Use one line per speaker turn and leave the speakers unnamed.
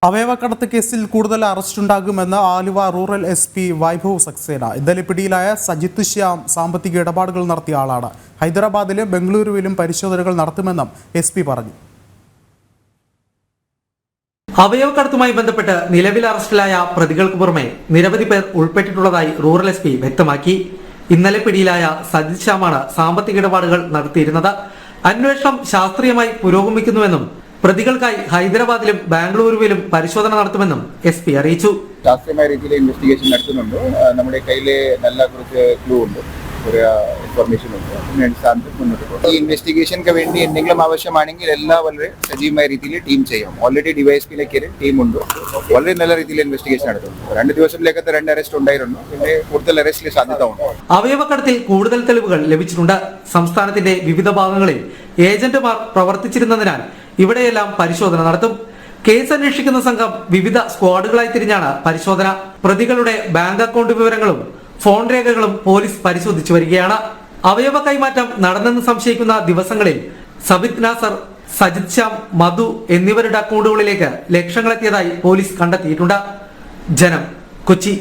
അവയവക്കടത്ത് കേസിൽ കൂടുതൽ അറസ്റ്റുണ്ടാകുമെന്ന് Aluva rural SP Vaibhav Saxena. ഇന്നലെ പിടിയിലായ സജിത്ത് ശ്യാം സാമ്പത്തിക ഇടപാടുകൾ നടത്തിയ ആളാണ്. ഹൈദരാബാദിലും ബംഗളൂരുവിലും പരിശോധനകൾ നടത്തുമെന്നും SP പറഞ്ഞു.
അവയവക്കടത്തുമായി ബന്ധപ്പെട്ട് നിലവിൽ അറസ്റ്റിലായ പ്രതികൾക്ക് പുറമെ നിരവധി പേർ ഉൾപ്പെട്ടിട്ടുള്ളതായി റൂറൽ SP വ്യക്തമാക്കി. ഇന്നലെ പിടിയിലായ സജിത്ത് ശ്യാമാണ് സാമ്പത്തിക ഇടപാടുകൾ നടത്തിയിരുന്നത്. അന്വേഷണം ശാസ്ത്രീയമായി പുരോഗമിക്കുന്നുവെന്നും പ്രതികൾക്കായി ഹൈദരാബാദിലും ബാംഗ്ലൂരുവിലും പരിശോധന നടത്തുമെന്നും SP അറിയിച്ചു.
ശാസ്ത്രീയമായ രീതിയിൽ ഇൻവെസ്റ്റിഗേഷൻ നടത്തുന്നുണ്ട്. നമ്മുടെ കയ്യിൽ നല്ല കുറച്ച് ക്ലൂ ഉണ്ട്, ഒരു ഇൻഫർമേഷൻ ഉണ്ട്. മുന്നോട്ട് പോകും. ഈ ഇൻവെസ്റ്റിഗേഷന് വേണ്ടി എന്തെങ്കിലും ആവശ്യമാണെങ്കിൽ എല്ലാം വളരെ സജീവമായ രീതിയിൽ ടീം ചെയ്യാം. ഓൾറെഡി ഡിവൈഎസ്പിയിലേക്ക് ടീം ഉണ്ട്. വളരെ നല്ല രീതിയിൽ ഇൻവെസ്റ്റിഗേഷൻ നടത്തുന്നു. 2 ദിവസത്തിലേക്കത്തെ 2 അറസ്റ്റ് ഉണ്ടായിരുന്നു. പിന്നെ കൂടുതൽ അറസ്റ്റിന് സാധ്യത ഉണ്ട്.
അവയവക്കടത്തിൽ കൂടുതൽ തെളിവുകൾ ലഭിച്ചിട്ടുണ്ട്. സംസ്ഥാനത്തിന്റെ വിവിധ ഭാഗങ്ങളിൽ ഏജന്റുമാർ പ്രവർത്തിച്ചിരുന്നതിനാൽ ഇവിടെയെല്ലാം പരിശോധന നടത്തും. കേസ് അന്വേഷിക്കുന്ന സംഘം വിവിധ സ്ക്വാഡുകളായി തിരിഞ്ഞാണ് പരിശോധന. പ്രതികളുടെ ബാങ്ക് അക്കൗണ്ട് വിവരങ്ങളും ഫോൺ രേഖകളും പോലീസ് പരിശോധിച്ചു വരികയാണ്. അവയവ കൈമാറ്റം നടന്നെന്ന് സംശയിക്കുന്ന ദിവസങ്ങളിൽ സബിത് നാസർ, സജിത് ശ്യാം, മധു എന്നിവരുടെ അക്കൗണ്ടുകളിലേക്ക് ലക്ഷങ്ങളെത്തിയതായി പോലീസ് കണ്ടെത്തിയിട്ടുണ്ട്. ജനം, കൊച്ചി.